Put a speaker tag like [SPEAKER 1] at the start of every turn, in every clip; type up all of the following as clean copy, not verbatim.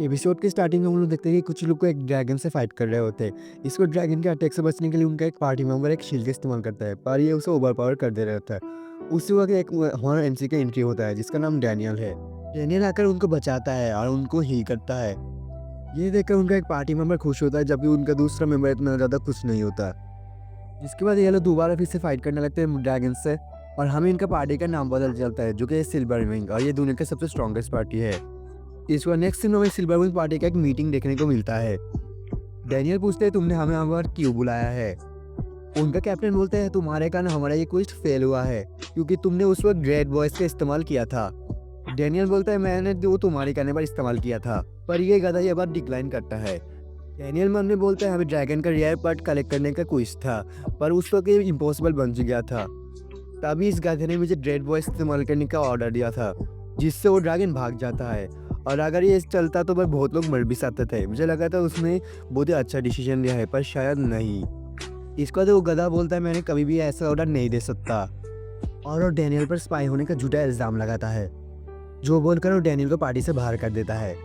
[SPEAKER 1] Episode के starting में हम लोग देखते हैं कि कुछ लोग को एक ड्रैगन से फाइट कर रहे होते हैं। इसको ड्रैगन के अटैक से बचने के लिए उनका एक पार्टी मेंबर एक शील्ड का इस्तेमाल करता है, पर ये उसे ओवरपावर कर दे रहता है। उसी वक्त एक हॉरर एमसी का एंट्री होता है जिसका नाम डैनियल है। डैनियल आकर उनको बचाता है और उनको हील करता है। ये देखकर उनका एक पार्टी मेंबर खुश होता है, जबकि उनका दूसरा मेंबर इतना ज़्यादा खुश नहीं होता। जिसके बाद ये लोग दोबारा फिर से फाइट करने लगते हैं ड्रैगन से, और हमें इनका पार्टी का नाम बदल जाता है जो कि सिल्वर विंग, और ये दुनिया का सबसे स्ट्रॉन्गेस्ट पार्टी है। इस बार नेक्स्ट सीन में सिल्वर विंग पार्टी का एक मीटिंग देखने को मिलता है। डैनियल पूछते हैं तुमने हमें यहाँ पर क्यों बुलाया है। उनका कैप्टन बोलते हैं तुम्हारे कारण हमारा ये क्वेस्ट फेल हुआ है क्योंकि तुमने उस वक्त ग्रेट वॉइस का इस्तेमाल किया था। डैनियल बोलता है मैंने वो तुम्हारे कहने पर इस्तेमाल किया था, पर ये गधा ये बात डिक्लाइन करता है। डैनियल मन में बोलता है हमें ड्रैगन का रेयर पार्ट कलेक्ट करने का क्वेस्ट था, पर उस वक्त ये इम्पॉसिबल बन गया था। तभी इस गधे ने मुझे ग्रेट वॉइस इस्तेमाल करने का ऑर्डर दिया था, जिससे वो ड्रैगन भाग जाता है। और अगर ये चलता तो भाई बहुत लोग मर भी सकते थे। मुझे लगा था उसने बहुत ही अच्छा डिसीजन लिया है, पर शायद नहीं। इसके बाद वो गधा बोलता है मैंने कभी भी ऐसा ऑर्डर नहीं दे सकता, और वो डैनियल पर स्पाई होने का झूठा इल्ज़ाम लगाता है, जो बोलकर वो डैनियल को पार्टी से बाहर कर देता है।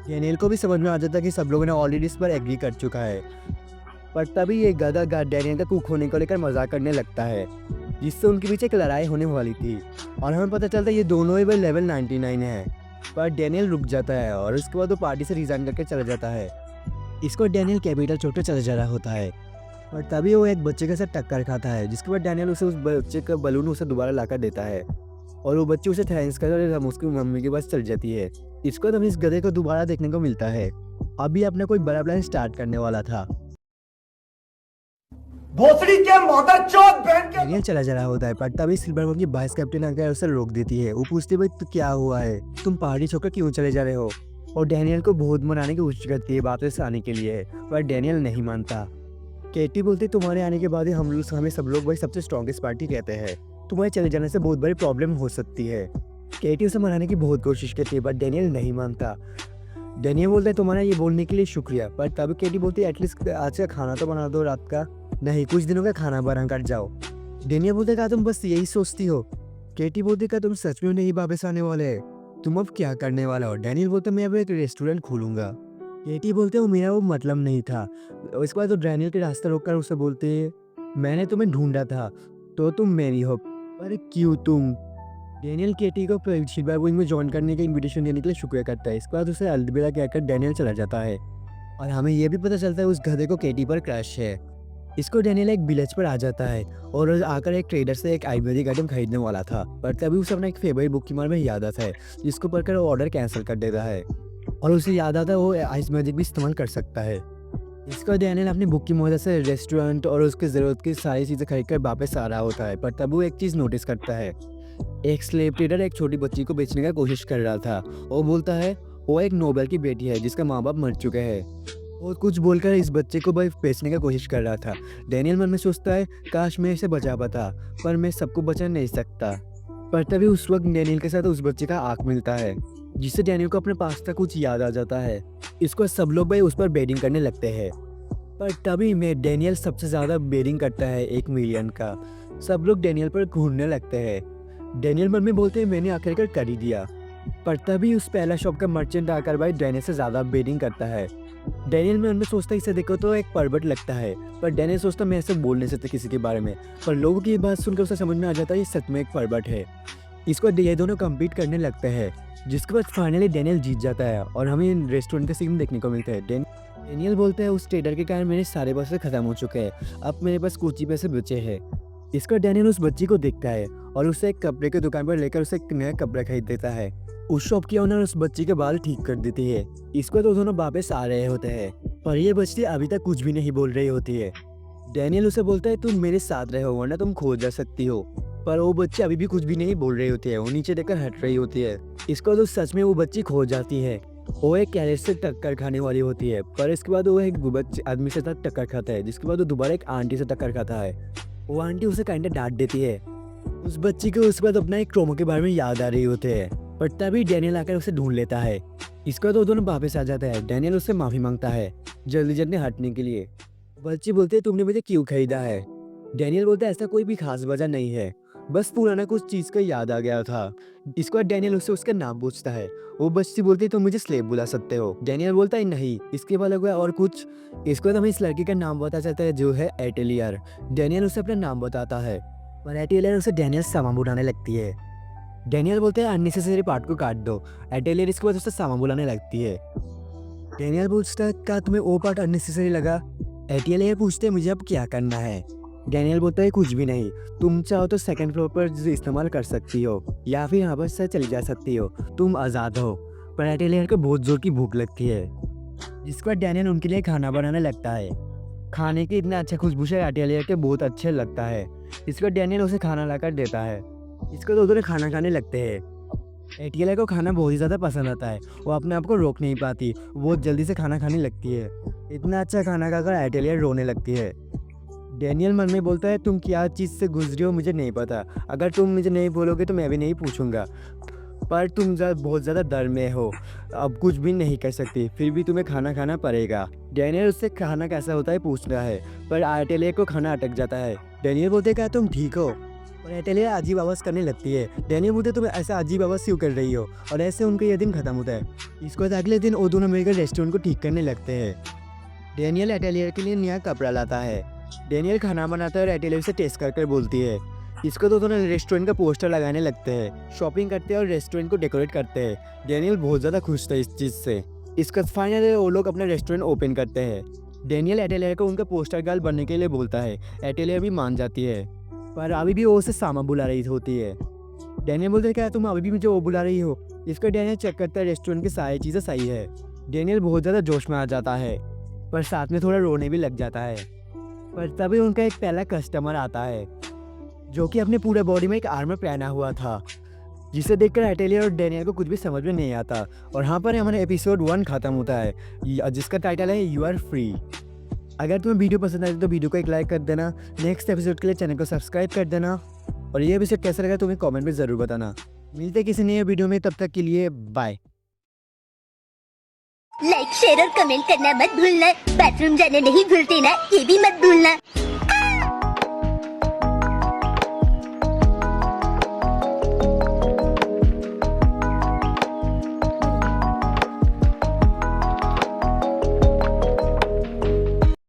[SPEAKER 1] डैनियल को भी समझ में आ जाता है कि सब लोगों ने ऑलरेडी इस पर एग्री कर चुका है, पर तभी ये गधा डैनियल का कुक होने को लेकर मजाक करने लगता है, जिससे उनके बीच एक लड़ाई होने वाली थी। और हमें पता चलता है ये दोनों ही भाई लेवल 99 है। पर डैनियल रुक जाता है और उसके बाद वो पार्टी से रिजाइन करके चला जाता है। इसको डैनियल कैपिटल छोड़कर चला जा रहा होता है, पर तभी वो एक बच्चे के साथ टक्कर खाता है, जिसके बाद डैनियल उसे उस बच्चे का बलून उसे दोबारा लाकर देता है, और वो बच्चे उसे थैंक्स करता है और हम उसकी मम्मी के पास चल जाती है। इसको बाद हमें इस गधे को दोबारा देखने को मिलता है। अभी अपना कोई बड़ा प्लान स्टार्ट करने वाला था।
[SPEAKER 2] भोसड़ी के मदरचोद बहन के
[SPEAKER 1] डैनियल चला जा रहा होता है, पर तभी सिल्वर विंग की वाइस कैप्टन आकर उसे रोक देती है। वो पूछती है भाई तो क्या हुआ है, तुम पहाड़ी छोड़कर क्यों चले जा रहे हो। और डैनियल को बहुत मनाने की कोशिश करती है वापस आने के लिए, पर डैनियल नहीं मानता। केटी बोलती तुम्हारे आने के बाद ही हमें सब लोग भाई सबसे स्ट्रॉन्गेस्ट पार्टी कहते हैं, तुम्हारे चले जाने से बहुत बड़ी प्रॉब्लम हो सकती है। केटी उसे मनाने की बहुत कोशिश करती है, पर डैनियल नहीं मानता। डैनियल बोलता है तुम्हारा ये बोलने के लिए शुक्रिया, पर तभी केटी बोलती है एटलीस्ट आज का खाना तो बना दो रात का, नहीं कुछ दिनों का खाना बना कर जाओ। डैनियल बोलते क्या तुम बस यही सोचती हो। केटी बोलती क्या तुम सच में नहीं वापस आने वाले, तुम अब क्या करने वाले हो। डैनियल बोलते मैं अब एक रेस्टोरेंट खोलूंगा। केटी बोलते वो मेरा वो मतलब नहीं था। इसके बाद तो डैनियल के रास्ते रोककर उसे बोलते मैंने तुम्हें ढूंढा था तो तुम मेरी हो, पर क्यों तुम। डैनियल केटी को सिल्वर विंग में ज्वाइन करने का इनविटेशन देने के लिए शुक्रिया करता है। इसके बाद उसे अलविदा कहकर डैनियल चला जाता है, और हमें यह भी पता चलता है उस गधे को केटी पर क्रश है। इसको डैनियल एक विलेज पर आ जाता है और आकर एक ट्रेडर से एक आयुर्वेदिक आइटम खरीदने वाला था, पर तभी उसे अपना एक फेवरेट बुक की मार में याद आता है, जिसको पढ़कर वो ऑर्डर कैंसिल कर देता है, और उसे याद आता है वो आइस मैजिक भी इस्तेमाल कर सकता है। इसको डैनियल अपनी बुक की मदद से रेस्टोरेंट और उसकी ज़रूरत की सारी चीज़ें खरीद कर वापस आ रहा होता है, पर तब वो एक चीज़ नोटिस करता है। एक स्लेव ट्रेडर एक छोटी बच्ची को बेचने का कोशिश कर रहा था। वो बोलता है वो एक नोबेल की बेटी है जिसका माँ बाप मर चुके हैं, और कुछ बोलकर इस बच्चे को भाई बेचने का कोशिश कर रहा था। डैनियल मन में सोचता है काश मैं इसे बचा पाता, पर मैं सबको बचा नहीं सकता। पर तभी उस वक्त डैनियल के साथ उस बच्चे का आँख मिलता है, जिससे डैनियल को अपने पास का कुछ याद आ जाता है। इसको सब लोग भाई उस पर बेटिंग करने लगते हैं, पर तभी में डैनियल सबसे ज़्यादा बेटिंग करता है 1 मिलियन का। सब लोग डैनियल पर घूरने लगते हैं। डैनियल मन में बोलते हैं मैंने आखिरकार कर ही दिया, पर तभी उस पहला शॉप का मर्चेंट आकर भाई डैनियल से ज़्यादा बेटिंग करता है। डैनियल मन में सोचता है इसे देखो तो एक परवर्ट लगता है, पर डैनियल सोचता मैं ऐसे बोल नहीं सकता किसी के बारे में, पर लोगों की बात सुनकर उसे समझ में आ जाता है ये सच में एक परवर्ट है। इसको ये दोनों कम्पीट करने लगते हैं, जिसके बाद फाइनली डैनियल जीत जाता है, और हमें रेस्टोरेंट का सीन देखने को मिलता है। डैनियल बोलता है उस ट्रेडर के कारण मेरे सारे पैसे खत्म हो चुके हैं, अब मेरे पास कुछ ही पैसे बचे हैं। इसका डैनियल उस बच्ची को देखता है और उसे एक कपड़े की दुकान पर लेकर उसे एक नया कपड़ा खरीद देता है। उस शॉप की ओनर उस बच्ची के बाल ठीक कर देती है। इसको तो दोनों वापस आ रहे होते हैं, पर ये बच्ची अभी तक कुछ भी नहीं बोल रही होती है। डैनियल उसे बोलता है तुम मेरे साथ रहो वरना तुम खो जा सकती हो, पर वो बच्ची अभी भी कुछ भी नहीं बोल रही होती है, वो नीचे देखकर हट रही होती है। इसको तो सच में वो बच्ची खो जाती है। वो एक कैरेट से टक्कर खाने वाली होती है, पर इसके बाद वो एक बच्चे आदमी से साथ टक्कर खाता है, जिसके बाद वो दोबारा एक आंटी से टक्कर खाता है। वो आंटी उसे काइंडा डांट देती है। उस बच्ची को उसके बाद अपना एक ट्रॉमा के बारे में याद आ रही होते हैं, पर तभी डैनियल आकर उसे ढूंढ लेता है। इसका तो दोनों वापस आ जाता है। डैनियल उससे माफ़ी मांगता है जल्दी जल्दी हटने के लिए। बच्ची बोलते है तुमने मुझे क्यों खरीदा है। डैनियल बोलता है ऐसा कोई भी खास वजह नहीं है, बस पुराना कुछ चीज़ का याद आ गया था। इसके बाद डैनियल उससे उसका नाम पूछता है। वो बच्ची बोलती है तुम मुझे स्लेव बुला सकते हो। डैनियल बोलता है नहीं। इसके बाद लगा और कुछ। इसके बाद हमें इस लड़की का नाम पता चलता है जो है एटेलियर। डैनियल उसे अपना नाम बताता है पर एटेलियर उसे डैनियल सामान बुलाने लगती है। डैनियल बोलते हैं अननेसेसरी पार्ट को काट दो। एटेलियर इसके बाद उससे सामान बुलाने लगती है। डैनियल पूछता है क्या तुम्हें वो पार्ट अननेसेसरी लगा। एटेलियर पूछते हैं मुझे अब क्या करना है। डैनियल बोलता है कुछ भी नहीं, तुम चाहो तो सेकंड फ्लोर पर इस्तेमाल कर सकती हो या फिर यहाँ पर से चली जा सकती हो, तुम आज़ाद हो। पर एटेलियर को बहुत ज़ोर की भूख लगती है जिसके बाद डैनियल उनके लिए खाना बनाने लगता है। खाने की इतना अच्छा खुशबू से एटेलियर के बहुत अच्छे लगता है। इसके बाद डैनियल उसे खाना लाकर देता है। इसके बाद दोनों खाना खाने लगते हैं। एटेलियर को खाना बहुत ही ज़्यादा पसंद आता है। वो अपने आप को रोक नहीं पाती, बहुत जल्दी से खाना खाने लगती है। इतना अच्छा खाना खाकर एटेलियर रोने लगती है। डैनियल मन में बोलता है तुम क्या चीज़ से गुजरी हो मुझे नहीं पता, अगर तुम मुझे नहीं बोलोगे तो मैं भी नहीं पूछूंगा, पर तुम बहुत ज़्यादा डर में हो, अब कुछ भी नहीं कर सकती, फिर भी तुम्हें खाना खाना पड़ेगा। डैनियल उससे खाना कैसा होता है पूछ रहा है पर एटेलियर को खाना अटक जाता है। डैनियल बोलते क्या तुम ठीक हो, और एटेलियर अजीब आवाज़ करने लगती है। डैनियल बोलते तुम ऐसा अजीब आवाज़ क्यों कर रही हो, और ऐसे उनका यह दिन खत्म होता है। इसके बाद अगले दिन वो दोनों मिलकर रेस्टोरेंट को ठीक करने लगते हैं। डैनियल एटेलियर के लिए नया कपड़ा लाता है। डैनियल खाना बनाता है और एटेलियर से टेस्ट कर बोलती है। इसको तो दोनों रेस्टोरेंट का पोस्टर लगाने लगते हैं, शॉपिंग करते हैं और रेस्टोरेंट को डेकोरेट करते हैं। डैनियल बहुत ज़्यादा खुश था इस चीज़ से। इसका फाइनली वो लोग अपना रेस्टोरेंट ओपन करते हैं। डैनियल एटेलियर को उनका पोस्टर गर्ल बनने के लिए बोलता है। एटेलियर भी मान जाती है पर अभी भी वो उसे सामा बुला रही होती है। डैनियल बोलते क्या तुम अभी भी मुझे वो बुला रही हो। इसका डैनियल चेक करता है रेस्टोरेंट की सारी चीज़ें सही है। डैनियल बहुत ज़्यादा जोश में आ जाता है पर साथ में थोड़ा रोने भी लग जाता है। पर तभी उनका एक पहला कस्टमर आता है जो कि अपने पूरे बॉडी में एक आर्मर पहना हुआ था, जिसे देखकर एटेलियर और डैनियल को कुछ भी समझ में नहीं आता। और यहाँ पर हमारा एपिसोड 1 खत्म होता है जिसका टाइटल है यू आर फ्री। अगर तुम्हें वीडियो पसंद आए तो वीडियो को एक लाइक कर देना, नेक्स्ट एपिसोड के लिए चैनल को सब्सक्राइब कर देना, और ये एपिसोड कैसा लगा तुम्हें कॉमेंट में ज़रूर बताना। मिलते किसी नए वीडियो में, तब तक के लिए बाय।
[SPEAKER 3] लाइक शेयर और कमेंट करना मत भूलना। बाथरूम जाने नहीं भूलते ना, ये भी मत भूलना।